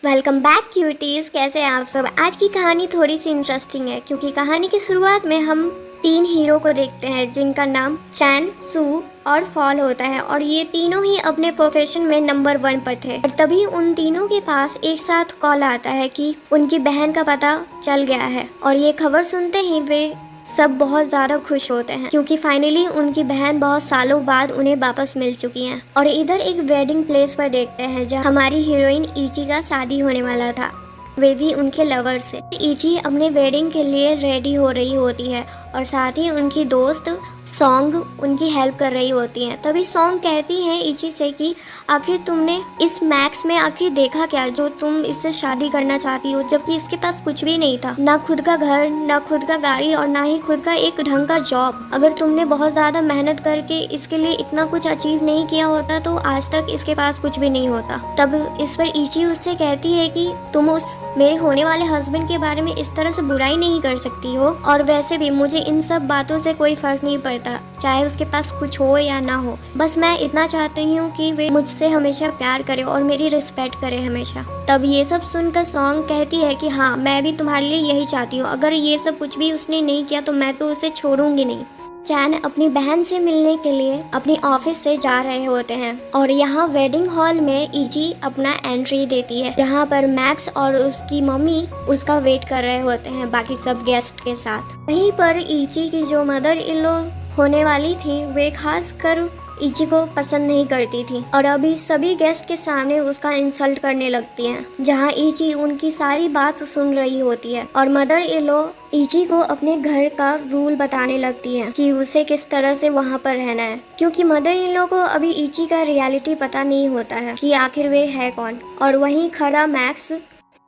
Welcome back cuties. कैसे हैं आप सब। आज की कहानी थोड़ी सी इंटरेस्टिंग है क्योंकि कहानी की शुरुआत में हम 3 हीरो को देखते हैं जिनका नाम चैन, सू और फॉल होता है और ये तीनों ही अपने प्रोफेशन में नंबर 1 पर थे। और तभी उन तीनों के पास एक साथ कॉल आता है कि उनकी बहन का पता चल गया है और ये खबर सुनते ही वे सब बहुत ज़्यादा खुश होते हैं क्योंकि फाइनली उनकी बहन बहुत सालों बाद उन्हें वापस मिल चुकी है। और इधर एक वेडिंग प्लेस पर देखते हैं जहाँ हमारी हीरोइन इची का शादी होने वाला था, वे भी उनके लवर से। इची अपने वेडिंग के लिए रेडी हो रही होती है और साथ ही उनकी दोस्त सॉन्ग उनकी हेल्प कर रही होती हैं। तभी सॉन्ग कहती है इची से कि आखिर तुमने इस मैक्स में आखिर देखा क्या जो तुम इससे शादी करना चाहती हो, जबकि इसके पास कुछ भी नहीं था, ना खुद का घर, ना खुद का गाड़ी और ना ही खुद का एक ढंग का जॉब। अगर तुमने बहुत ज़्यादा मेहनत करके इसके लिए इतना कुछ अचीव नहीं किया होता तो आज तक इसके पास कुछ भी नहीं होता। तब इस पर इची उससे कहती है कि तुम उस मेरे होने वाले हस्बैंड के बारे में इस तरह से बुराई नहीं कर सकती हो, और वैसे भी मुझे इन सब बातों से कोई फर्क नहीं पड़ता, चाहे उसके पास कुछ हो या ना हो। बस मैं इतना चाहती हूँ कि वे मुझसे हमेशा प्यार करे और मेरी रिस्पेक्ट करे हमेशा। तब ये सब सुनकर सॉन्ग कहती है कि हाँ, मैं भी तुम्हारे लिए यही चाहती हूँ। अगर ये सब कुछ भी उसने नहीं किया तो मैं तो उसे छोड़ूंगी नहीं। चैन अपनी बहन से मिलने के लिए अपनी ऑफिस से जा रहे होते हैं और यहाँ वेडिंग हॉल में इची अपना एंट्री देती है जहाँ पर मैक्स और उसकी मम्मी उसका वेट कर रहे होते हैं बाकी सब गेस्ट के साथ। वहीं पर इची की जो मदर इन लॉ होने वाली थी वे खास कर इची को पसंद नहीं करती थी और अभी सभी गेस्ट के सामने उसका इंसल्ट करने लगती हैं, जहां इची उनकी सारी बात सुन रही होती है। और मदर इन लॉ इची को अपने घर का रूल बताने लगती है कि उसे किस तरह से वहां पर रहना है, क्योंकि मदर इन लॉ को अभी इची का रियलिटी पता नहीं होता है कि आखिर वे है कौन। और वहीं खड़ा मैक्स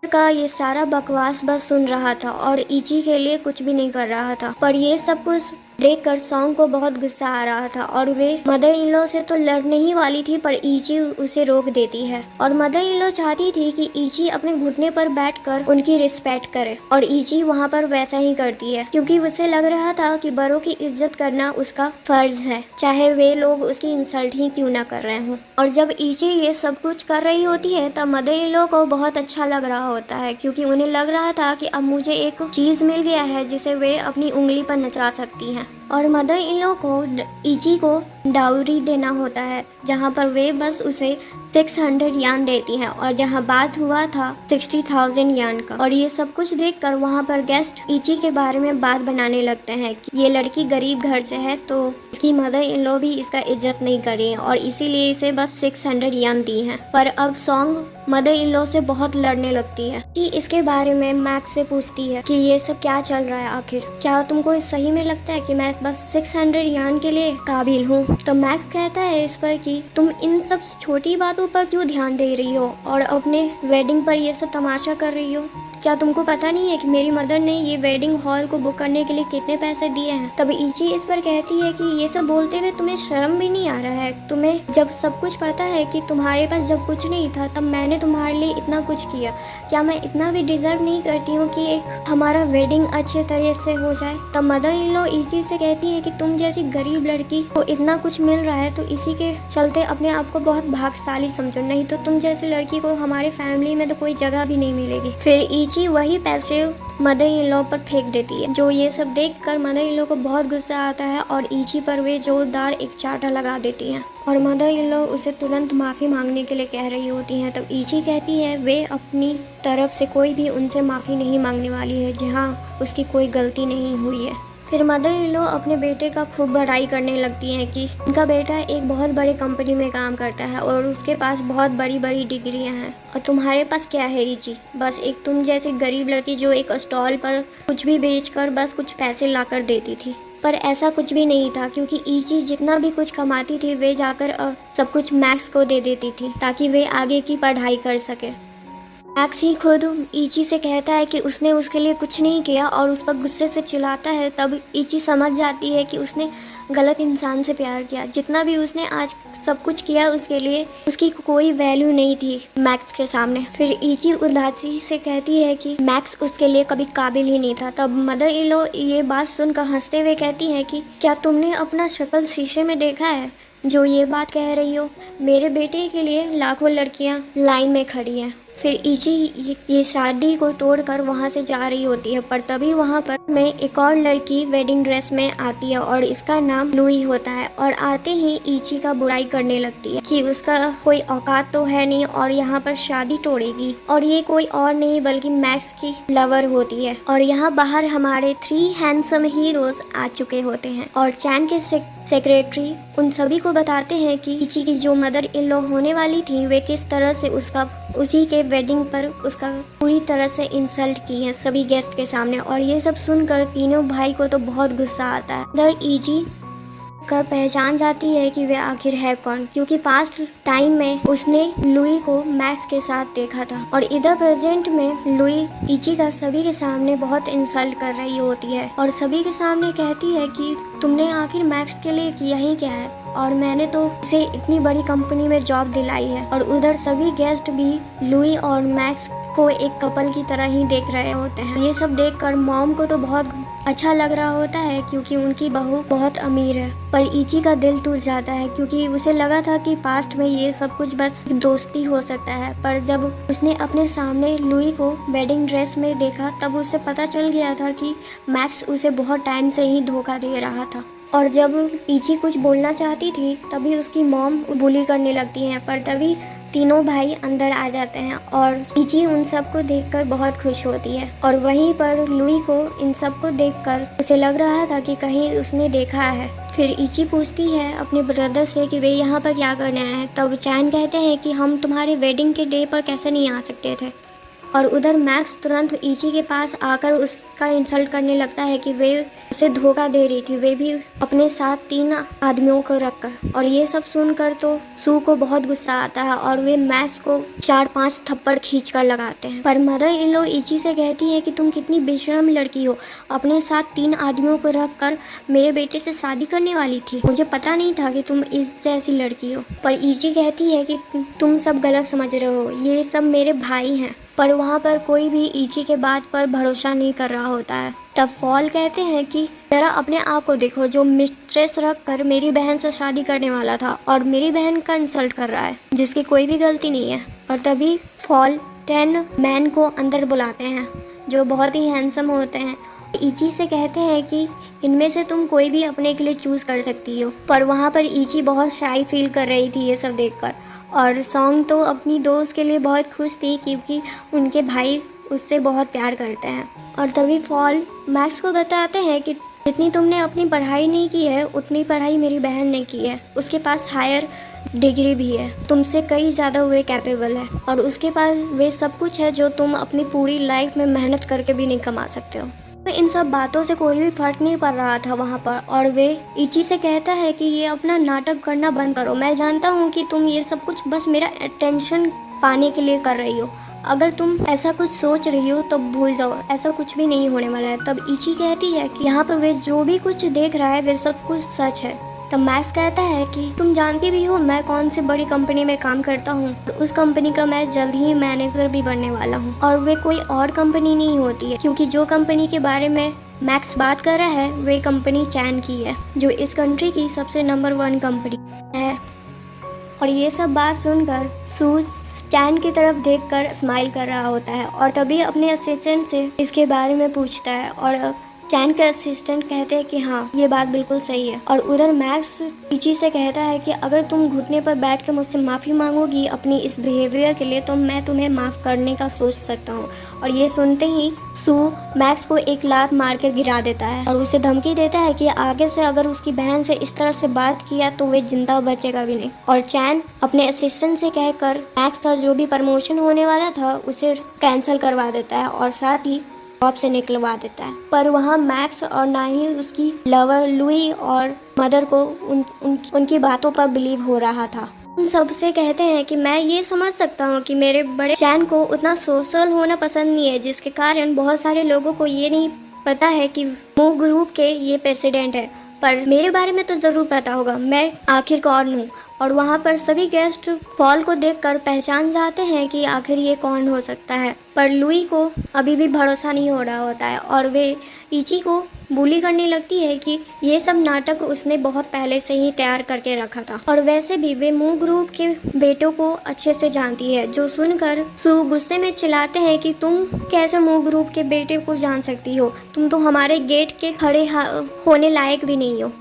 का ये सारा बकवास बस सुन रहा था और इची के लिए कुछ भी नहीं कर रहा था। पर ये सब कुछ देखकर सॉन्ग को बहुत गुस्सा आ रहा था और वे मदर इन लॉ से तो लड़ने ही वाली थी, पर इची उसे रोक देती है। और मदर इन लॉ चाहती थी कि इची अपने घुटने पर बैठकर उनकी रिस्पेक्ट करे और इची वहाँ पर वैसा ही करती है क्योंकि उसे लग रहा था कि बड़ों की इज्जत करना उसका फर्ज है, चाहे वे लोग उसकी इंसल्ट ही क्यों ना कर रहे हों। और जब इची ये सब कुछ कर रही होती है तब मदर इन लॉ को बहुत अच्छा लग रहा होता है क्योंकि उन्हें लग रहा था कि अब मुझे एक चीज मिल गया है जिसे वे अपनी उंगली पर नचा सकती हैं। और मदर इन लॉ को इची को डाउरी देना होता है जहाँ पर वे बस उसे 600 यान देती हैं और जहाँ बात हुआ था 60,000 यान का। और ये सब कुछ देखकर वहाँ पर गेस्ट इची के बारे में बात बनाने लगते हैं कि ये लड़की गरीब घर से है तो इसकी मदर इन लॉ भी इसका इज्जत नहीं करी और इसीलिए इसे बस 600 यान दी हैं। पर अब सॉन्ग मदर इन लॉ से बहुत लड़ने लगती है कि इसके बारे में मैक्स से पूछती है कि ये सब क्या चल रहा है, आखिर क्या तुमको सही में लगता है कि मैं बस 600 यान के लिए काबिल हूँ। तो मैक्स कहता है इस पर कि तुम इन सब छोटी बातों पर क्यों ध्यान दे रही हो और अपने वेडिंग पर ये सब तमाशा कर रही हो। क्या तुमको पता नहीं है कि मेरी मदर ने ये वेडिंग हॉल को बुक करने के लिए कितने पैसे दिए हैं। तब इची इस पर कहती है कि ये सब बोलते हुए तुम्हें शर्म भी नहीं आ रहा है। तुम्हें जब सब कुछ पता है कि तुम्हारे पास जब कुछ नहीं था तब मैंने तुम्हारे लिए इतना कुछ किया, क्या मैं इतना भी डिजर्व नहीं करती हूँ कि एक हमारा वेडिंग अच्छे तरह से हो जाए। तब मदर इन लॉ इची से कहती है कि तुम जैसी गरीब लड़की को इतना कुछ मिल रहा है तो इसी के चलते अपने आप को बहुत भाग्यशाली समझो, नहीं तो तुम जैसी लड़की को हमारे फैमिली में तो कोई जगह भी नहीं मिलेगी। फिर इची वही पैसे मदर इन लॉ पर फेंक देती है। जो ये सब देखकर मदर इन लॉ को बहुत गुस्सा आता है और इची पर वे जोरदार एक चाटा लगा देती हैं और मदर इन लॉ उसे तुरंत माफ़ी मांगने के लिए कह रही होती हैं। तब इची कहती है वे अपनी तरफ से कोई भी उनसे माफ़ी नहीं मांगने वाली है जहाँ उसकी कोई गलती नहीं हुई है। फिर मदर इन लॉ अपने बेटे का खूब बड़ाई करने लगती हैं कि उनका बेटा एक बहुत बड़े कंपनी में काम करता है और उसके पास बहुत बड़ी बड़ी डिग्रियां हैं और तुम्हारे पास क्या है इची, बस एक तुम जैसी गरीब लड़की जो एक स्टॉल पर कुछ भी बेचकर बस कुछ पैसे लाकर देती थी। पर ऐसा कुछ भी नहीं था क्योंकि इची जितना भी कुछ कमाती थी वे जाकर सब कुछ मैक्स को दे देती थी ताकि वे आगे की पढ़ाई कर सके। मैक्स ही खुद इची से कहता है कि उसने उसके लिए कुछ नहीं किया और उस पर गुस्से से चिल्लाता है। तब इची समझ जाती है कि उसने गलत इंसान से प्यार किया, जितना भी उसने आज सब कुछ किया उसके लिए उसकी कोई वैल्यू नहीं थी मैक्स के सामने। फिर इची उदासी से कहती है कि मैक्स उसके लिए कभी काबिल ही नहीं था। तब मदर इन लॉ ये बात सुनकर हंसते हुए कहती है कि क्या तुमने अपना शक्ल शीशे में देखा है जो ये बात कह रही हो। मेरे बेटे के लिए लाखों लड़कियां लाइन में खड़ी हैं फिर इची ये शादी को तोड़कर वहाँ से जा रही होती है, पर तभी वहाँ पर में एक और लड़की वेडिंग ड्रेस में आती है और इसका नाम लुई होता है। और आते ही इची का बुराई करने लगती है कि उसका कोई औकात तो है नहीं और यहाँ पर शादी तोड़ेगी, और ये कोई और नहीं बल्कि मैक्स की लवर होती है। और यहाँ बाहर हमारे 3 हैंडसम हीरोज आ चुके होते हैं और चैन के सेक्रेटरी उन सभी को बताते हैं कि इची की जो मदर इन लॉ होने वाली थी वे किस तरह से उसी के वेडिंग पर उसका पूरी तरह से इंसल्ट की है सभी गेस्ट के सामने। और ये सब सुनकर तीनों भाई को तो बहुत गुस्सा आता है। इधर इची कर पहचान जाती है कि वे आखिर है कौन, क्योंकि पास्ट टाइम में उसने लुई को मैक्स के साथ देखा था। और इधर प्रेजेंट में लुई इची का सभी के सामने बहुत इंसल्ट कर रही होती है और सभी के सामने कहती है कि तुमने आखिर मैक्स के लिए किया ही क्या है, और मैंने तो उसे इतनी बड़ी कंपनी में जॉब दिलाई है। और उधर सभी गेस्ट भी लुई और मैक्स को एक कपल की तरह ही देख रहे होते हैं। ये सब देखकर मॉम को तो बहुत अच्छा लग रहा होता है क्योंकि उनकी बहू बहुत अमीर है, पर इची का दिल टूट जाता है क्योंकि उसे लगा था कि पास्ट में ये सब कुछ बस दोस्ती हो सकता है। पर जब उसने अपने सामने लुई को वेडिंग ड्रेस में देखा तब उसे पता चल गया था कि मैक्स उसे बहुत टाइम से ही धोखा दे रहा था। और जब इची कुछ बोलना चाहती थी तभी उसकी मॉम बुली करने लगती है, पर तभी तीनों भाई अंदर आ जाते हैं और इची उन सबको देखकर बहुत खुश होती है। और वहीं पर लुई को इन सबको देखकर उसे लग रहा था कि कहीं उसने देखा है। फिर इची पूछती है अपने ब्रदर से कि वे यहाँ पर क्या करने आए हैं। तब चैन कहते हैं कि हम तुम्हारे वेडिंग के डे पर कैसे नहीं आ सकते थे। और उधर मैक्स तुरंत इची के पास आकर उसका इंसल्ट करने लगता है कि वे उसे धोखा दे रही थी, वे भी अपने साथ 3 आदमियों को रखकर। और ये सब सुनकर तो सू को बहुत गुस्सा आता है और वे मैक्स को 4-5 थप्पड़ खींचकर लगाते हैं। पर मदर इन लॉ इची से कहती है कि तुम कितनी बेशरम लड़की हो, अपने साथ 3 आदमियों को रखकर मेरे बेटे से शादी करने वाली थी। मुझे पता नहीं था कि तुम इस जैसी लड़की हो। पर इची कहती है कि तुम सब गलत समझ रहे हो, ये सब मेरे भाई हैं। पर वहाँ पर कोई भी इची के बात पर भरोसा नहीं कर रहा होता है। तब फॉल कहते हैं कि जरा अपने आप को देखो, जो मिस्ट्रेस रख कर मेरी बहन से शादी करने वाला था और मेरी बहन का इंसल्ट कर रहा है जिसकी कोई भी गलती नहीं है। और तभी फॉल 10 मैन को अंदर बुलाते हैं जो बहुत ही हैंडसम होते हैं। इची से कहते हैं कि इनमें से तुम कोई भी अपने के लिए चूज़ कर सकती हो। पर वहाँ पर इची बहुत शाई फील कर रही थी ये सब देखकर। और सॉन्ग तो अपनी दोस्त के लिए बहुत खुश थी क्योंकि उनके भाई उससे बहुत प्यार करते हैं। और तभी फॉल मैक्स को बताते हैं कि जितनी तुमने अपनी पढ़ाई नहीं की है उतनी पढ़ाई मेरी बहन ने की है, उसके पास हायर डिग्री भी है, तुमसे कई ज़्यादा वे कैपेबल है और उसके पास वे सब कुछ है जो तुम अपनी पूरी लाइफ में मेहनत करके भी नहीं कमा सकते हो। तो इन सब बातों से कोई भी फर्क नहीं पड़ रहा था वहाँ पर। और वे इची से कहता है कि ये अपना नाटक करना बंद करो, मैं जानता हूँ कि तुम ये सब कुछ बस मेरा अटेंशन पाने के लिए कर रही हो, अगर तुम ऐसा कुछ सोच रही हो तो भूल जाओ, ऐसा कुछ भी नहीं होने वाला है। तब इची कहती है कि यहाँ पर वे जो भी कुछ देख रहा है वे सब कुछ सच है। तब मैक्स कहता है कि तुम जानती भी हो मैं कौन सी बड़ी कंपनी में काम करता हूँ, उस कंपनी का मैं जल्द ही मैनेजर भी बनने वाला हूँ। और वे कोई और कंपनी नहीं होती है क्योंकि जो कंपनी के बारे में मैक्स बात कर रहा है वे कंपनी चैन की है जो इस कंट्री की सबसे नंबर 1 कंपनी है। और ये सब बात सुनकर सू चैन की तरफ देखकर स्माइल कर रहा होता है और तभी अपने असिस्टेंट से इसके बारे में पूछता है और चैन के असिस्टेंट कहते हैं कि हाँ ये बात बिल्कुल सही है। और उधर मैक्स इची से कहता है कि अगर तुम घुटने पर बैठ कर मुझसे माफ़ी मांगोगी अपनी इस बिहेवियर के लिए तो मैं तुम्हें माफ़ करने का सोच सकता हूँ। और ये सुनते ही सू मैक्स को एक लात मार के गिरा देता है और उसे धमकी देता है कि आगे से अगर उसकी बहन से इस तरह से बात किया तो वे जिंदा बचेगा भी नहीं। और चैन अपने असिस्टेंट से कहकर मैक्स का जो भी प्रमोशन होने वाला था उसे कैंसिल करवा देता है और साथ ही जॉब से निकलवा देता है। पर वहाँ मैक्स और ना ही उसकी लवर लुई और मदर को उनकी बातों पर बिलीव हो रहा था। उन सबसे कहते हैं कि मैं ये समझ सकता हूँ कि मेरे बड़े चैन को उतना सोशल होना पसंद नहीं है जिसके कारण बहुत सारे लोगों को ये नहीं पता है कि वो ग्रुप के ये प्रेसिडेंट है, पर मेरे बारे में तो ज़रूर पता होगा, मैं आखिर कौन हूँ। और वहाँ पर सभी गेस्ट फॉल को देखकर पहचान जाते हैं कि आखिर ये कौन हो सकता है, पर लुई को अभी भी भरोसा नहीं हो रहा होता है और वे इची को बुली करने लगती है कि ये सब नाटक उसने बहुत पहले से ही तैयार करके रखा था, और वैसे भी वे मू ग्रुप के बेटों को अच्छे से जानती है। जो सुनकर सू गुस्से में चिल्लाते हैं कि तुम कैसे मू ग्रुप के बेटे को जान सकती हो, तुम तो हमारे गेट के खड़े होने लायक भी नहीं हो।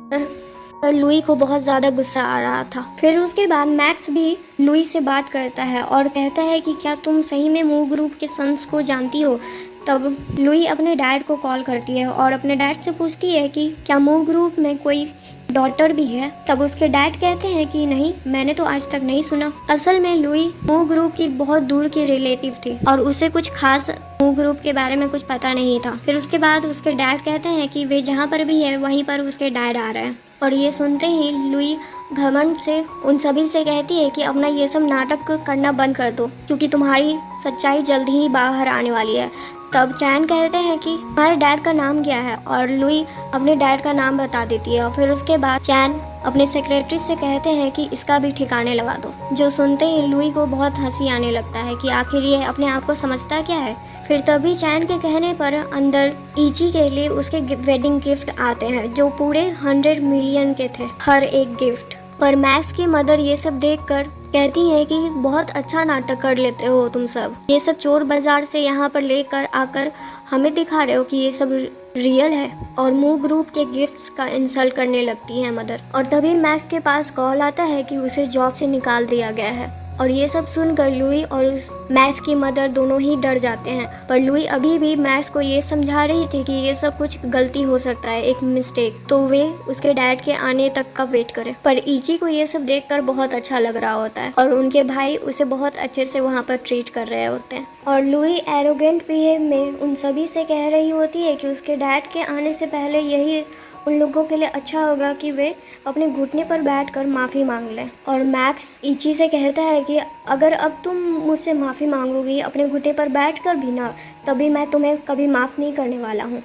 पर लुई को बहुत ज़्यादा गुस्सा आ रहा था। फिर उसके बाद मैक्स भी लुई से बात करता है और कहता है कि क्या तुम सही में मू ग्रुप के सन्स को जानती हो। तब लुई अपने डैड को कॉल करती है और अपने डैड से पूछती है कि क्या मू ग्रुप में कोई डॉटर भी है। तब उसके डैड कहते हैं कि नहीं, मैंने तो आज तक नहीं सुना। असल में लुई मू ग्रुप की बहुत दूर की रिलेटिव थी और उसे कुछ खास मू ग्रुप के बारे में कुछ पता नहीं था। फिर उसके बाद उसके डैड कहते हैं कि वे जहाँ पर भी है वहीं पर उसके डैड आ रहे हैं, और ये सुनते ही लुई घमंड से उन सभी से कहती है कि अपना ये सब नाटक करना बंद कर दो, क्योंकि तुम्हारी सच्चाई जल्द ही बाहर आने वाली है। तब चैन कहते हैं कि हमारे डैड का नाम क्या है, और लुई अपने डैड का नाम बता देती है। और फिर उसके बाद चैन अपने सेक्रेटरी से कहते हैं कि इसका भी ठिकाने लगा दो। जो सुनते ही लुई को बहुत हंसी आने लगता है कि आखिर ये अपने आप को समझता क्या है। फिर तभी चैन के कहने पर अंदर इची के लिए उसके वेडिंग गिफ्ट आते हैं, जो पूरे 100 मिलियन के थे हर एक गिफ्ट। पर मैक्स की मदर ये सब देखकर कहती है कि बहुत अच्छा नाटक कर लेते हो तुम सब, ये सब चोर बाजार से यहाँ पर लेकर आकर हमें दिखा रहे हो कि ये सब रियल है। और मू ग्रुप के गिफ्ट्स का इंसल्ट करने लगती है मदर। और तभी मैक्स के पास कॉल आता है कि उसे जॉब से निकाल दिया गया है। और ये सब सुनकर लुई और मैक्स की मदर दोनों ही डर जाते हैं। पर लुई अभी भी मैक्स को ये समझा रही थी कि ये सब कुछ गलती हो सकता है, एक मिस्टेक, तो वे उसके डैड के आने तक का वेट करें। पर इची को ये सब देखकर बहुत अच्छा लग रहा होता है और उनके भाई उसे बहुत अच्छे से वहाँ पर ट्रीट कर रहे होते हैं। और लुई एरोगेंट बिहेव में उन सभी से कह रही होती है कि उसके डैड के आने से पहले यही उन लोगों के लिए अच्छा होगा कि वे अपने घुटने पर बैठकर माफ़ी मांग लें। और मैक्स इची से कहता है कि अगर अब तुम मुझसे माफ़ी मांगोगी अपने घुटने पर बैठकर भी ना, तभी मैं तुम्हें कभी माफ़ नहीं करने वाला हूँ।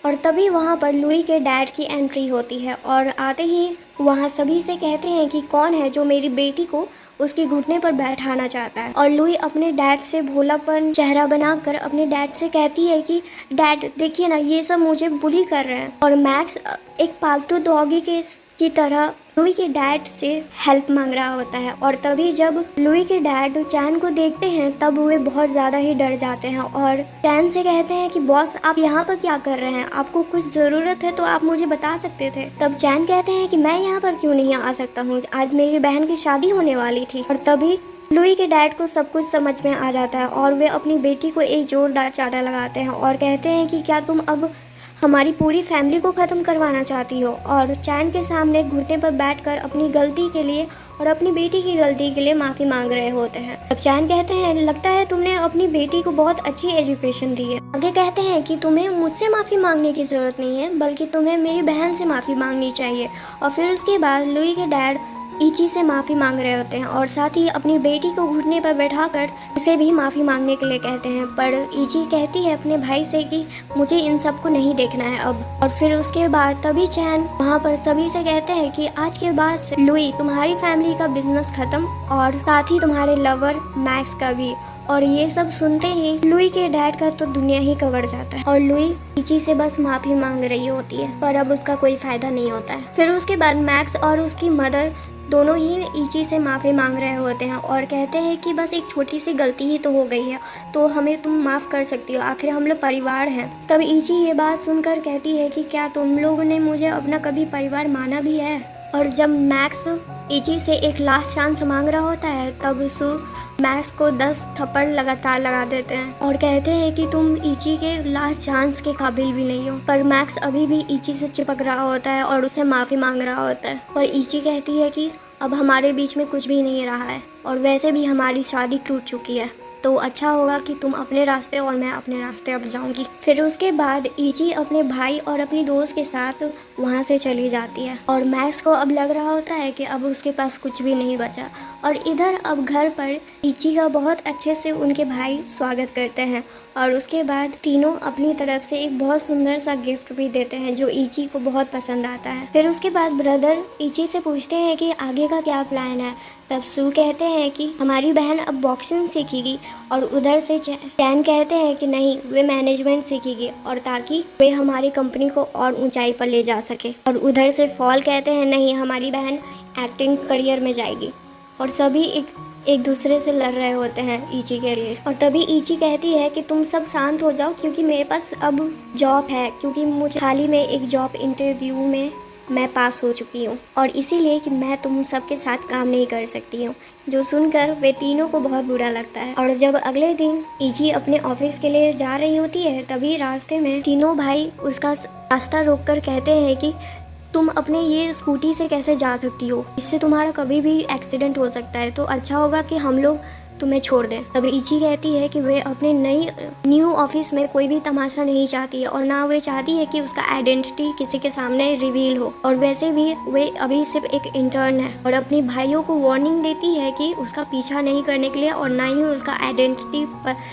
और तभी वहाँ पर लुई के डैड की एंट्री होती है और आते ही वहाँ सभी से कहते हैं कि कौन है जो मेरी बेटी को उसके घुटने पर बैठाना चाहता है। और लुई अपने डैड से भोलापन चेहरा बनाकर अपने डैड से कहती है कि डैड देखिए ना, ये सब मुझे बुली कर रहे हैं। और मैक्स एक पालतू डॉगी की तरह लुई के डैड से हेल्प मांग रहा होता है। और तभी जब लुई के डैड चैन को देखते हैं तब वे बहुत ज़्यादा ही डर जाते हैं और चैन से कहते हैं कि बॉस आप यहाँ पर क्या कर रहे हैं, आपको कुछ ज़रूरत है तो आप मुझे बता सकते थे। तब चैन कहते हैं कि मैं यहाँ पर क्यों नहीं आ सकता हूँ, आज मेरी बहन की शादी होने वाली थी। और तभी लुई के डैड को सब कुछ समझ में आ जाता है और वे अपनी बेटी को एक जोरदार चाटा लगाते हैं और कहते हैं कि क्या तुम अब हमारी पूरी फैमिली को ख़त्म करवाना चाहती हो। और चैन के सामने घुटने पर बैठकर अपनी गलती के लिए और अपनी बेटी की गलती के लिए माफ़ी मांग रहे होते हैं। अब चैन कहते हैं लगता है तुमने अपनी बेटी को बहुत अच्छी एजुकेशन दी है। आगे कहते हैं कि तुम्हें मुझसे माफ़ी मांगने की ज़रूरत नहीं है, बल्कि तुम्हें मेरी बहन से माफ़ी मांगनी चाहिए। और फिर उसके बाद लुई के डैड इची से माफ़ी मांग रहे होते हैं और साथ ही अपनी बेटी को घुटने पर बैठाकर उसे भी माफ़ी मांगने के लिए कहते हैं। पर इची कहती है अपने भाई से कि मुझे इन सब को नहीं देखना है अब। और फिर उसके बाद तभी चैन वहाँ पर सभी से कहते हैं कि आज के बाद से लुई तुम्हारी फैमिली का बिजनेस ख़त्म और साथ ही तुम्हारे लवर मैक्स का भी। और ये सब सुनते ही लुई के डैड का तो दुनिया ही कवर जाता है और लुई इची से बस माफ़ी मांग रही होती है, पर अब उसका कोई फ़ायदा नहीं होता है। फिर उसके बाद मैक्स और उसकी मदर दोनों ही इची से माफ़ी मांग रहे होते हैं और कहते हैं कि बस एक छोटी सी गलती ही तो हो गई है, तो हमें तुम माफ़ कर सकती हो, आखिर हम लोग परिवार हैं। तब इची ये बात सुनकर कहती है कि क्या तुम लोगों ने मुझे अपना कभी परिवार माना भी है। और जब मैक्स इची से एक लास्ट चांस मांग रहा होता है तब सू मैक्स को 10 थप्पड़ लगातार लगा देते हैं और कहते हैं कि तुम इची के लास्ट चांस के काबिल भी नहीं हो। पर मैक्स अभी भी इची से चिपक रहा होता है और उसे माफ़ी मांग रहा होता है। पर इची कहती है कि अब हमारे बीच में कुछ भी नहीं रहा है और वैसे भी हमारी शादी टूट चुकी है, तो अच्छा होगा कि तुम अपने रास्ते और मैं अपने रास्ते अब जाऊंगी। फिर उसके बाद इची अपने भाई और अपनी दोस्त के साथ वहाँ से चली जाती है और मैक्स को अब लग रहा होता है कि अब उसके पास कुछ भी नहीं बचा और इधर अब घर पर इची का बहुत अच्छे से उनके भाई स्वागत करते हैं और उसके बाद तीनों अपनी तरफ से एक बहुत सुंदर सा गिफ्ट भी देते हैं जो इची को बहुत पसंद आता है। फिर उसके बाद ब्रदर इची से पूछते हैं कि आगे का क्या प्लान है। तब सू कहते हैं कि हमारी बहन अब बॉक्सिंग सीखेगी और उधर से चैन कहते हैं कि नहीं, वे मैनेजमेंट सीखेगी और ताकि वे हमारी कंपनी को और ऊंचाई पर ले जा सके। और उधर से फॉल कहते हैं नहीं, हमारी बहन एक्टिंग करियर में जाएगी। और सभी एक दूसरे से लड़ रहे होते हैं इची के लिए। और तभी इची कहती है कि तुम सब शांत हो जाओ क्योंकि मेरे पास अब जॉब है, क्योंकि मुझे हाल ही में एक जॉब इंटरव्यू में मैं पास हो चुकी हूँ और इसीलिए कि मैं तुम सबके साथ काम नहीं कर सकती हूँ। जो सुनकर वे तीनों को बहुत बुरा लगता है। और जब अगले दिन इची अपने ऑफिस के लिए जा रही होती है तभी रास्ते में तीनों भाई उसका रास्ता रोककर कहते हैं कि तुम अपने ये स्कूटी से कैसे जा सकती हो, इससे तुम्हारा कभी भी एक्सीडेंट हो सकता है, तो अच्छा होगा कि हम लोग तुम्हें छोड़ दें। तभी इची कहती है कि वे अपने न्यू ऑफिस में कोई भी तमाशा नहीं चाहती है और ना वे चाहती है कि उसका आइडेंटिटी किसी के सामने रिवील हो। और वैसे भी वे अभी सिर्फ एक इंटर्न है और अपनी भाइयों को वार्निंग देती है कि उसका पीछा नहीं करने के लिए और ना ही उसका आइडेंटिटी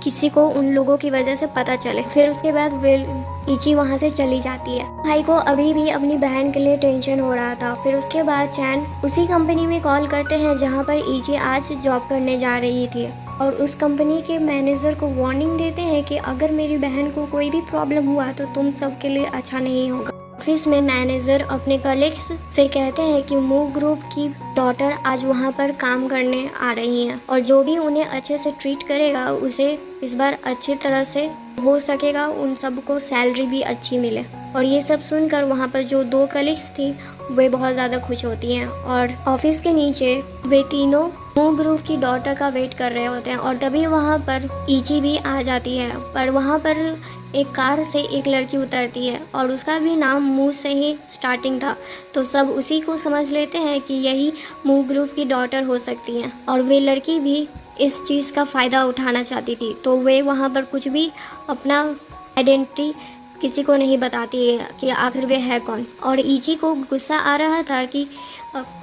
किसी को उन लोगों की वजह से पता चले। फिर उसके बाद वे इची वहाँ से चली जाती है। भाई को अभी भी अपनी बहन के लिए टेंशन हो रहा था। फिर उसके बाद चैन उसी कंपनी में कॉल करते हैं जहाँ पर इची आज जॉब करने जा रही थी और उस कंपनी के मैनेजर को वार्निंग देते हैं कि अगर मेरी बहन को कोई भी प्रॉब्लम हुआ तो तुम सबके लिए अच्छा नहीं होगा। ऑफिस में मैनेजर अपने कलीग्स से कहते हैं कि मूव ग्रुप की डॉटर आज वहाँ पर काम करने आ रही हैं और जो भी उन्हें अच्छे से ट्रीट करेगा उसे इस बार अच्छी तरह से हो सकेगा, उन सबको सैलरी भी अच्छी मिले। और ये सब सुनकर वहाँ पर जो दो कलीग्स थी वे बहुत ज़्यादा खुश होती हैं और ऑफिस के नीचे वे तीनों मूव ग्रुप की डॉटर का वेट कर रहे होते हैं। और तभी वहाँ पर इची भी आ जाती है, पर वहाँ पर एक कार से एक लड़की उतरती है और उसका भी नाम मूव से ही स्टार्टिंग था, तो सब उसी को समझ लेते हैं कि यही मूव ग्रुप की डॉटर हो सकती हैं। और वे लड़की भी इस चीज़ का फ़ायदा उठाना चाहती थी, तो वे वहाँ पर कुछ भी अपना आइडेंटिटी किसी को नहीं बताती है कि आखिर वे है कौन। और इची को गुस्सा आ रहा था कि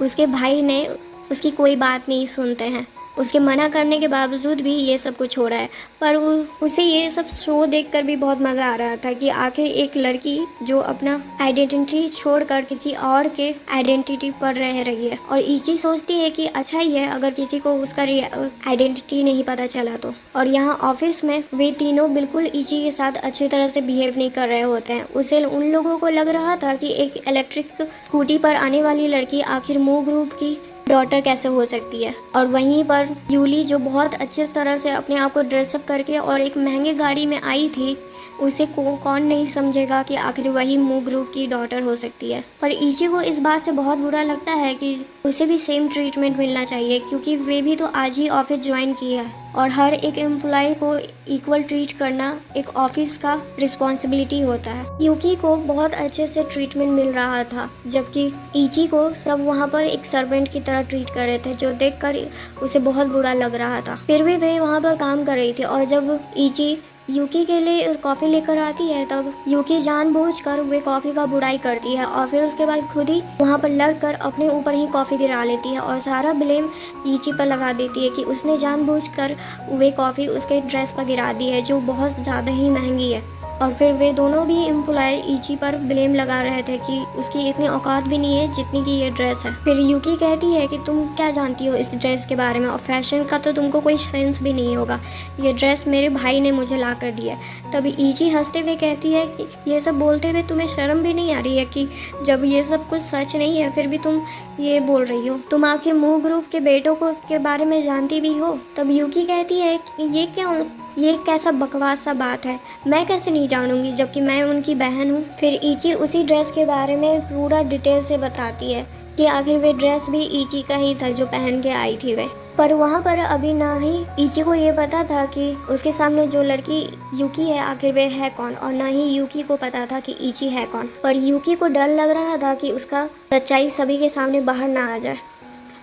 उसके भाई ने उसकी कोई बात नहीं सुनते हैं, उसके मना करने के बावजूद भी ये सब कुछ हो रहा है। पर उसे ये सब शो देखकर भी बहुत मज़ा आ रहा था कि आखिर एक लड़की जो अपना आइडेंटिटी छोड़कर किसी और के आइडेंटिटी पर रह रही है। और इची सोचती है कि अच्छा ही है अगर किसी को उसका आइडेंटिटी नहीं पता चला तो। और यहाँ ऑफिस में वे तीनों बिल्कुल इची के साथ अच्छी तरह से बिहेव नहीं कर रहे होते हैं। उसे उन लोगों को लग रहा था कि एक इलेक्ट्रिक स्कूटी पर आने वाली लड़की आखिर मूव ग्रुप की डॉटर कैसे हो सकती है। और वहीं पर यूली जो बहुत अच्छे तरह से अपने आप को ड्रेसअप करके और एक महंगे गाड़ी में आई थी, उसे कौन नहीं समझेगा कि आखिर वही मूव ग्रुप की डॉटर हो सकती है। पर इची को इस बात से बहुत बुरा लगता है कि उसे भी सेम ट्रीटमेंट मिलना चाहिए क्योंकि वे भी तो आज ही ऑफिस ज्वाइन किया है और हर एक एम्प्लॉय को इक्वल ट्रीट करना एक ऑफिस का रिस्पॉन्सिबिलिटी होता है। यूकी को बहुत अच्छे से ट्रीटमेंट मिल रहा था जबकि इची को सब वहाँ पर एक सर्वेंट की तरह ट्रीट कर रहे थे, जो देखकर उसे बहुत बुरा लग रहा था। फिर भी वे वहाँ पर काम कर रही थी और जब इची यूकी के लिए कॉफ़ी लेकर आती है तब यूकी जानबूझकर वे कॉफ़ी का बुराई करती है और फिर उसके बाद खुद ही वहाँ पर लड़कर अपने ऊपर ही कॉफ़ी गिरा लेती है और सारा ब्लेम इची पर लगा देती है कि उसने जानबूझकर वे कॉफ़ी उसके ड्रेस पर गिरा दी है जो बहुत ज़्यादा ही महंगी है। और फिर वे दोनों भी एम्प्लॉय इची पर ब्लेम लगा रहे थे कि उसकी इतनी औकात भी नहीं है जितनी की ये ड्रेस है। फिर यूकी कहती है कि तुम क्या जानती हो इस ड्रेस के बारे में और फैशन का तो तुमको कोई सेंस भी नहीं होगा, ये ड्रेस मेरे भाई ने मुझे ला कर दी है। तभी इची हंसते हुए कहती है कि ये सब बोलते हुए तुम्हें शर्म भी नहीं आ रही है कि जब ये सब कुछ सच नहीं है फिर भी तुम ये बोल रही हो, तुम आखिर मूव ग्रुप के बेटों को के बारे में जानती भी हो। तब यूकी कहती है कि ये कैसा बकवास सा बात है, मैं कैसे नहीं जानूंगी जबकि मैं उनकी बहन हूँ। फिर इची उसी ड्रेस के बारे में पूरा डिटेल से बताती है कि आखिर वे ड्रेस भी इची का ही था जो पहन के आई थी वे। पर वहाँ पर अभी ना ही इची को ये पता था कि उसके सामने जो लड़की यूकी है आखिर वे है कौन और ना ही यूकी को पता था कि इची है कौन। पर यूकी को डर लग रहा था कि उसका सच्चाई सभी के सामने बाहर ना आ जाए।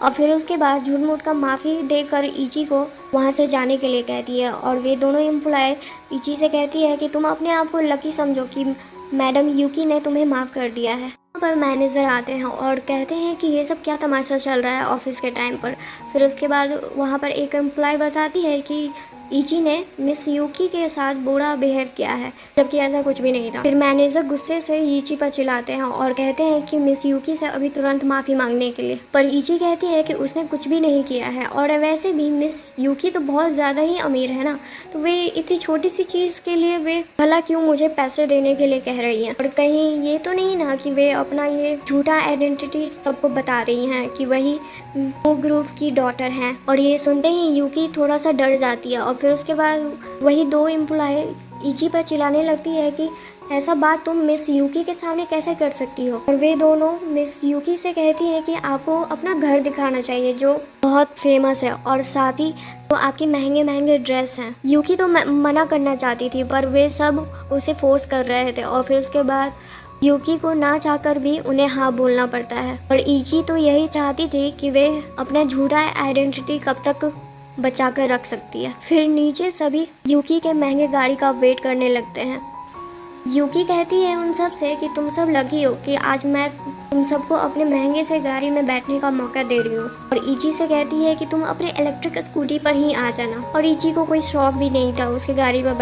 और फिर उसके बाद झूठ मूठ का माफ़ी देकर इची को वहाँ से जाने के लिए कहती है और वे दोनों एम्प्लॉय इची से कहती है कि तुम अपने आप को लकी समझो कि मैडम यूकी ने तुम्हें माफ़ कर दिया है। पर मैनेजर आते हैं और कहते हैं कि ये सब क्या तमाशा चल रहा है ऑफिस के टाइम पर। फिर उसके बाद वहाँ पर एक एम्प्लॉय बताती है कि इची ने मिस यूकी के साथ बुरा बिहेव किया है, जबकि ऐसा कुछ भी नहीं था। फिर मैनेजर गुस्से से इची पर चिल्लाते हैं और कहते हैं कि मिस यूकी से अभी तुरंत माफ़ी मांगने के लिए। पर इची कहती है कि उसने कुछ भी नहीं किया है, और वैसे भी मिस यूकी तो बहुत ज़्यादा ही अमीर है ना, तो वे इतनी छोटी सी चीज़ के लिए वे भला क्यों मुझे पैसे देने के लिए कह रही हैं। और कहीं ये तो नहीं ना कि वे अपना ये झूठा आइडेंटिटी सबको बता रही हैं कि वही ग्रुप की डॉटर हैं। और ये सुनते ही यूकी थोड़ा सा डर जाती है, और फिर उसके बाद वही दो एम्प्लॉय इची पर चिल्लाने लगती है कि ऐसा बात तुम मिस यूकी के सामने कैसे कर सकती हो। और वे दोनों मिस यूकी से कहती है कि आपको अपना घर दिखाना चाहिए जो बहुत फेमस है, और साथ ही वो आपके महंगे महंगे ड्रेस हैं। यूकी तो मना करना चाहती थी, पर वे सब उसे फोर्स कर रहे थे, और फिर उसके बाद यूकी को ना चाहकर भी उन्हें हाँ बोलना पड़ता है। और इची तो यही चाहती थी कि वे अपना झूठा आइडेंटिटी कब तक बचा कर रख सकती है। फिर नीचे सभी यूकी के महंगे गाड़ी का वेट करने लगते हैं। यूकी कहती है उन सब से कि तुम सब लकी हो कि आज मैं तुम सबको अपने महंगे से गाड़ी में बैठने का मौका दे रही हूँ। और इची से कहती है कि तुम अपने इलेक्ट्रिक स्कूटी पर ही आ जाना। और इची को कोई शौक भी नहीं था उसकी गाड़ी पर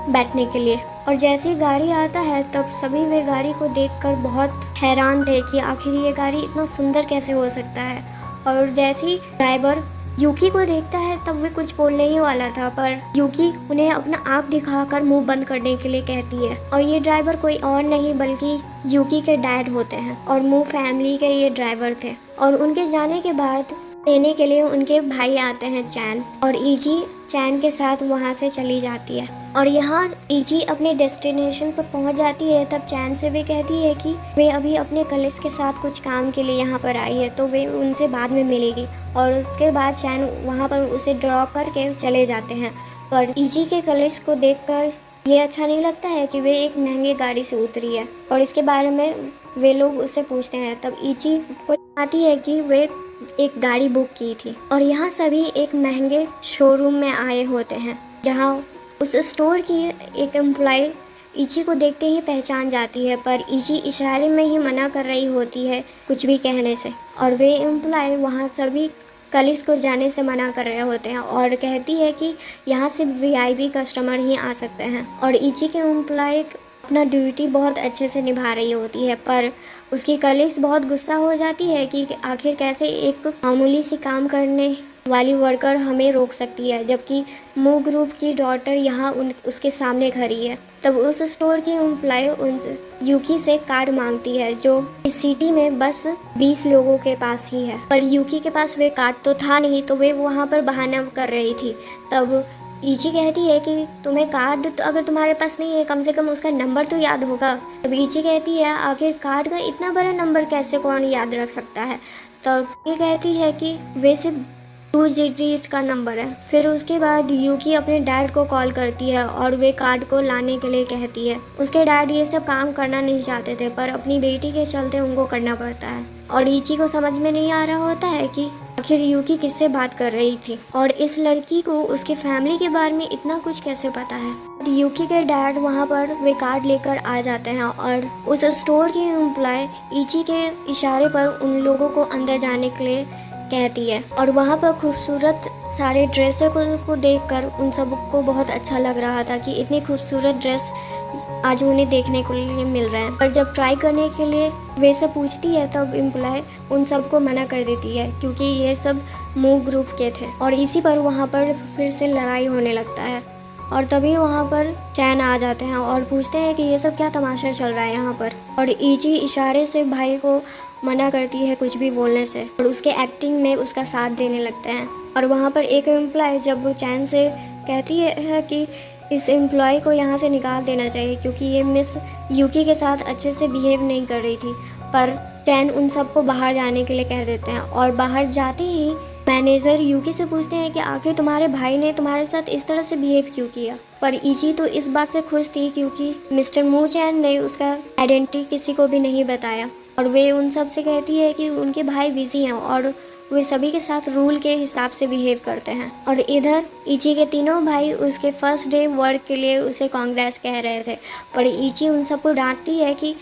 बैठने के लिए। और जैसे ही गाड़ी आता है तब सभी वे गाड़ी को देखकर बहुत हैरान थे कि आखिर ये गाड़ी इतना सुंदर कैसे हो सकता है। और जैसे ही ड्राइवर यूकी को देखता है तब वे कुछ बोलने ही वाला था, पर यूकी उन्हें अपना आँख दिखाकर मुंह बंद करने के लिए कहती है। और ये ड्राइवर कोई और नहीं बल्कि यूकी के डैड होते हैं, और मू फैमिली के ये ड्राइवर थे। और उनके जाने के बाद लेने के लिए उनके भाई आते हैं चैन, और इची चैन के साथ वहाँ से चली जाती है। और यहाँ इची अपने डेस्टिनेशन पर पहुँच जाती है। तब चैन से वे कहती है कि वे अभी अपने कलिस के साथ कुछ काम के लिए यहाँ पर आई है, तो वे उनसे बाद में मिलेगी। और उसके बाद चैन वहाँ पर उसे ड्रॉप करके चले जाते हैं। पर इची के कलिस को देखकर ये अच्छा नहीं लगता है कि वे एक महंगी गाड़ी से उतरी है, और इसके बारे में वे लोग उससे पूछते हैं। तब इची को आती है कि वे एक गाड़ी बुक की थी। और यहाँ सभी एक महंगे शोरूम में आए होते हैं, जहाँ उस स्टोर की एक एम्प्लॉय इची को देखते ही पहचान जाती है, पर इची इशारे में ही मना कर रही होती है कुछ भी कहने से। और वे एम्प्लॉय वहाँ सभी कलिस को जाने से मना कर रहे होते हैं, और कहती है कि यहाँ सिर्फ वीआईपी कस्टमर ही आ सकते हैं। और इची के एम्प्लॉय अपना ड्यूटी बहुत अच्छे से निभा रही होती है, पर उसकी कलीग्स बहुत गुस्सा हो जाती है कि आखिर कैसे एक मामूली सी काम करने वाली वर्कर हमें रोक सकती है, जबकि मू ग्रुप की डॉटर यहाँ उसके सामने खड़ी है। तब उस स्टोर की एम्प्लॉय यूकी से कार्ड मांगती है, जो इस सिटी में बस 20 लोगों के पास ही है। पर यूकी के पास वे कार्ड तो था नहीं, तो वे वहाँ पर बहाना कर रही थी। तब इची कहती है कि तुम्हें कार्ड तो अगर तुम्हारे पास नहीं है, कम से कम उसका नंबर तो याद होगा। तब इची कहती है आखिर कार्ड का इतना बड़ा नंबर कैसे कौन याद रख सकता है। तब ये कहती है कि वे सिर्फ 2 डिजिट का नंबर है। फिर उसके बाद यूकी अपने डैड को कॉल करती है और वे कार्ड को लाने के लिए कहती है। उसके डैड ये सब काम करना नहीं चाहते थे, पर अपनी बेटी के चलते उनको करना पड़ता है। और इची को समझ में नहीं आ रहा होता है कि आखिर यूकी किससे बात कर रही थी, और इस लड़की को उसके फैमिली के बारे में इतना कुछ कैसे पता है। यूकी के डैड वहाँ पर वे कार्ड लेकर आ जाते हैं, और उस स्टोर की एम्प्लॉय इची के इशारे पर उन लोगों को अंदर जाने के लिए कहती है। और वहाँ पर खूबसूरत सारे ड्रेसों को देखकर उन सबको बहुत अच्छा लग रहा था कि इतनी खूबसूरत ड्रेस आज उन्हें देखने को लिए मिल रहा है। पर जब ट्राई करने के लिए वे सब पूछती है तब एम्प्लॉय उन सबको मना कर देती है, क्योंकि ये सब मूव ग्रुप के थे। और इसी पर वहाँ पर फिर से लड़ाई होने लगता है, और तभी वहाँ पर चैन आ जाते हैं और पूछते हैं कि ये सब क्या तमाशा चल रहा है यहाँ पर। और इची इशारे से भाई को मना करती है कुछ भी बोलने से, और उसके एक्टिंग में उसका साथ देने लगते हैं। और वहाँ पर एक एम्प्लॉय जब वो चैन से कहती है कि इस एम्प्लॉय को यहाँ से निकाल देना चाहिए क्योंकि ये मिस यूकी के साथ अच्छे से बिहेव नहीं कर रही थी, पर चैन उन सबको बाहर जाने के लिए कह देते हैं। और बाहर जाते ही मैनेजर यूकी से पूछते हैं कि आखिर तुम्हारे भाई ने तुम्हारे साथ इस तरह से बिहेव क्यों किया। पर इची तो इस बात से खुश थी क्योंकि मिस्टर मू चैन ने उसका आइडेंटिटी किसी को भी नहीं बताया। और वे उन सब से कहती है कि उनके भाई बिजी हैं और वे सभी के साथ रूल के हिसाब से बिहेव करते हैं। और इधर इची के तीनों भाई उसके फर्स्ट डे वर्क के लिए उसे कांग्रेस कह रहे थे, पर इची उन सबको डांटती है कि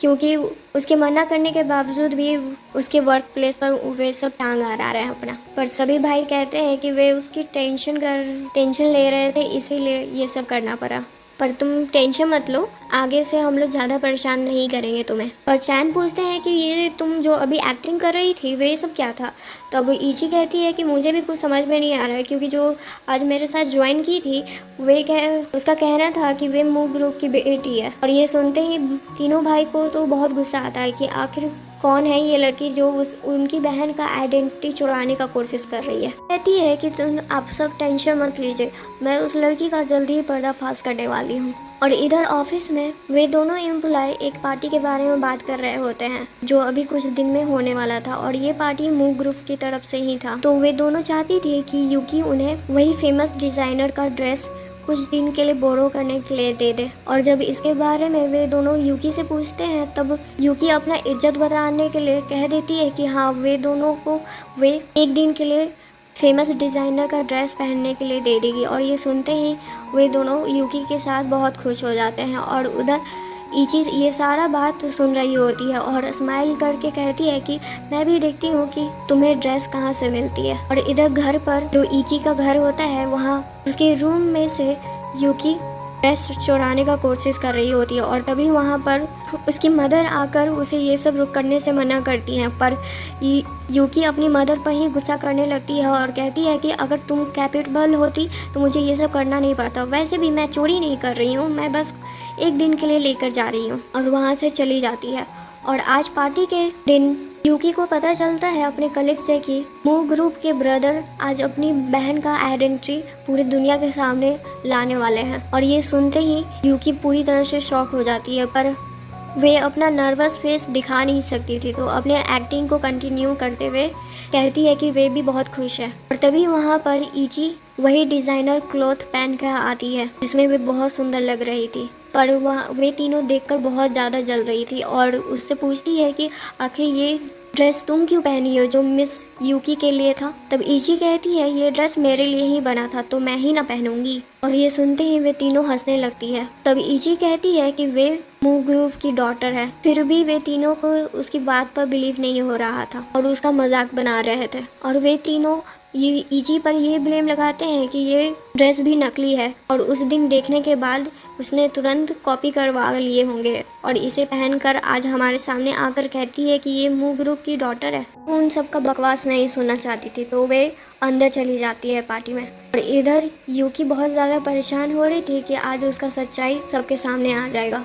क्योंकि उसके मना करने के बावजूद भी उसके वर्क प्लेस पर वे सब टांग अड़ा रहे हैं अपना। पर सभी भाई कहते हैं कि वे उसकी टेंशन ले रहे थे, इसीलिए ये सब करना पड़ा। पर तुम टेंशन मत लो, आगे से हम लोग ज़्यादा परेशान नहीं करेंगे तुम्हें। पर चैन पूछते हैं कि ये तुम जो अभी एक्टिंग कर रही थी वे सब क्या था। तब इची कहती है कि मुझे भी कुछ समझ में नहीं आ रहा है, क्योंकि जो आज मेरे साथ ज्वाइन की थी उसका कहना था कि वे मूव ग्रुप की बेटी है। और ये सुनते ही तीनों भाई को तो बहुत गुस्सा आता है कि आखिर कौन है ये लड़की जो उनकी बहन का आइडेंटिटी चुराने का कोशिश कर रही है। कहती है कि तुम आप सब टेंशन मत लीजिए, मैं उस लड़की का जल्दी ही पर्दाफाश करने वाली हूँ। और इधर ऑफिस में वे दोनों एम्प्लॉय एक पार्टी के बारे में बात कर रहे होते हैं जो अभी कुछ दिन में होने वाला था, और ये पार्टी मूव ग्रुप की तरफ से ही था। तो वे दोनों चाहती थी कि यूकी उन्हें वही फेमस डिजाइनर का ड्रेस कुछ दिन के लिए बोरो करने के लिए दे दे। और जब इसके बारे में वे दोनों यूकी से पूछते हैं तब यूकी अपना इज्जत बताने के लिए कह देती है कि हाँ, वे दोनों को वे एक दिन के लिए फेमस डिज़ाइनर का ड्रेस पहनने के लिए दे देगी। और ये सुनते ही वे दोनों यूकी के साथ बहुत खुश हो जाते हैं। और उधर इची ये सारा बात सुन रही होती है और स्माइल करके कहती है कि मैं भी देखती हूँ कि तुम्हें ड्रेस कहाँ से मिलती है। और इधर घर पर जो इची का घर होता है वहाँ उसके रूम में से यूकी ड्रेस चुराने का कोशिश कर रही होती है, और तभी वहाँ पर उसकी मदर आकर उसे ये सब करने से मना करती हैं। पर यूकी अपनी मदर पर ही गुस्सा करने लगती है और कहती है कि अगर तुम कैपेबल होती तो मुझे ये सब करना नहीं पड़ता। वैसे भी मैं चोरी नहीं कर रही हूँ, मैं बस एक दिन के लिए लेकर जा रही हूँ। और वहाँ से चली जाती है। और आज पार्टी के दिन यूकी को पता चलता है अपने कलीग से कि मूव ग्रुप के ब्रदर आज अपनी बहन का आइडेंटिटी पूरी दुनिया के सामने लाने वाले हैं। और ये सुनते ही यूकी पूरी तरह से शॉक हो जाती है, पर वे अपना नर्वस फेस दिखा नहीं सकती थी, तो अपने एक्टिंग को कंटिन्यू करते हुए कहती है कि वे भी बहुत खुश है। और तभी वहाँ पर इची वही डिज़ाइनर क्लॉथ पहन कर आती है जिसमें वे बहुत सुंदर लग रही थी। पर वे तीनों देखकर बहुत ज़्यादा जल रही थी और उससे पूछती है कि आखिर ये ड्रेस तुम क्यों पहनी हो जो मिस यूकी के लिए था। तब इची कहती है ये ड्रेस मेरे लिए ही बना था तो मैं ही ना पहनूंगी। और ये सुनते ही वे तीनों हंसने लगती है। तब इची कहती है कि वे मूव ग्रुप की डॉटर है, फिर भी वे तीनों को उसकी बात पर बिलीव नहीं हो रहा था और उसका मजाक बना रहे थे। और वे तीनों ये इची पर ये ब्लेम लगाते हैं कि ये ड्रेस भी नकली है और उस दिन देखने के बाद उसने तुरंत कॉपी करवा लिए होंगे और इसे पहनकर आज हमारे सामने आकर कहती है कि ये मूव ग्रुप की डॉटर है। उन सब का बकवास नहीं सुनना चाहती थी, तो वे अंदर चली जाती है पार्टी में। और इधर यूकी बहुत ज़्यादा परेशान हो रही थी कि आज उसका सच्चाई सबके सामने आ जाएगा।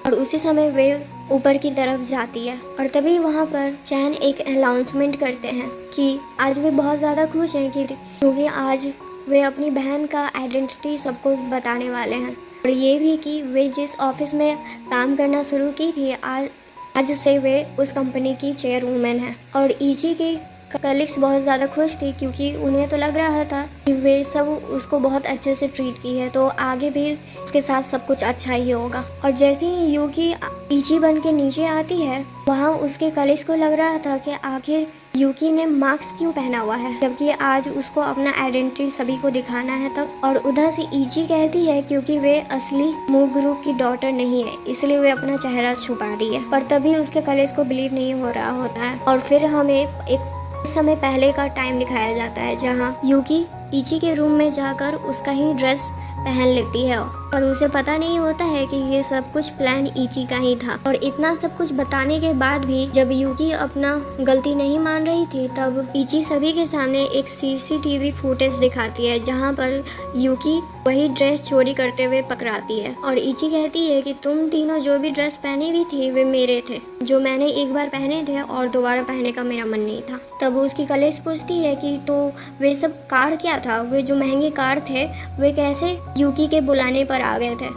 और उसी समय वे ऊपर की तरफ जाती है और तभी वहाँ पर चैन एक अनाउंसमेंट करते हैं कि आज वे बहुत ज़्यादा खुश हैं क्योंकि आज वे अपनी बहन का आइडेंटिटी सबको बताने वाले हैं। और ये भी कि वे जिस ऑफिस में काम करना शुरू की थी आज से वे उस कंपनी की चेयरवुमेन है। और इची के कलीग्स बहुत ज़्यादा खुश थी क्योंकि उन्हें तो लग रहा था कि वे सब उसको बहुत अच्छे से ट्रीट की है, तो आगे भी उसके साथ सब कुछ अच्छा ही होगा। और जैसे ही यूकी इची बन के नीचे आती है वहाँ उसके कलीग्स को लग रहा था कि आखिर यूकी ने मास्क क्यों पहना हुआ है, जबकि आज उसको अपना आइडेंटिटी सभी को दिखाना है तब। और उधर से इची कहती है क्योंकि वे असली मूव ग्रुप की डॉटर नहीं है इसलिए वे अपना चेहरा छुपा रही है। पर तभी उसके कलीग्स को बिलीव नहीं हो रहा होता है और फिर हमें एक समय पहले का टाइम दिखाया जाता है जहाँ यूकी इची के रूम में जाकर उसका ही ड्रेस पहन लेती है और उसे पता नहीं होता है कि ये सब कुछ प्लान इची का ही था। और इतना सब कुछ बताने के बाद भी जब यूकी अपना गलती नहीं मान रही थी तब इची सभी के सामने एक सीसीटीवी फुटेज दिखाती है जहाँ पर यूकी वही ड्रेस चोरी करते हुए पकड़ाती है। और इची कहती है कि तुम तीनों जो भी ड्रेस पहनी हुई थी वे मेरे थे, जो मैंने एक बार पहने थे और दोबारा पहनने का मेरा मन नहीं था। तब उसकी कलीग पूछती है कि तो वे सब कार्ड क्या था, वे जो महंगे कार्ड थे वे कैसे यूकी के बुलाने पर आ गए थे।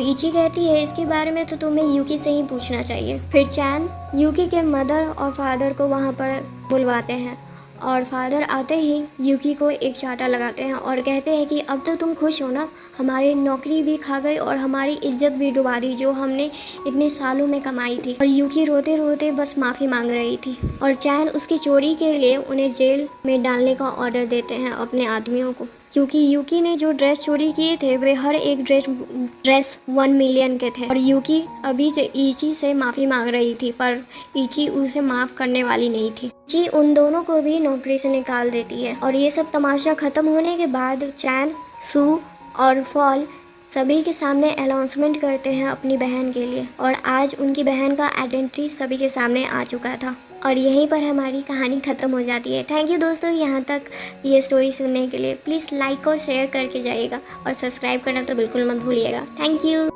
इची कहती है इसके बारे में तो तुम्हें यूकी से ही पूछना चाहिए। फिर चैन यूकी के मदर और फादर को वहाँ पर बुलवाते हैं और फादर आते ही यूकी को एक चांटा लगाते हैं और कहते हैं कि अब तो तुम खुश हो ना, हमारी नौकरी भी खा गई और हमारी इज्जत भी डुबा दी जो हमने इतने सालों में कमाई थी। और यूकी रोते रोते बस माफ़ी मांग रही थी और चैन उसकी चोरी के लिए उन्हें जेल में डालने का ऑर्डर देते हैं अपने आदमियों को, क्योंकि यूकी ने जो ड्रेस चोरी किए थे वे हर एक ड्रेस 1 मिलियन के थे। और यूकी अभी से इची से माफ़ी मांग रही थी पर इची उसे माफ़ करने वाली नहीं थी। इची उन दोनों को भी नौकरी से निकाल देती है और ये सब तमाशा ख़त्म होने के बाद चैन, सू और फॉल सभी के सामने अनाउंसमेंट करते हैं अपनी बहन के लिए और आज उनकी बहन का आइडेंटिटी सभी के सामने आ चुका था और यहीं पर हमारी कहानी ख़त्म हो जाती है। थैंक यू दोस्तों यहाँ तक ये स्टोरी सुनने के लिए। प्लीज़ लाइक और शेयर करके जाइएगा और सब्सक्राइब करना तो बिल्कुल मत भूलिएगा। Thank you.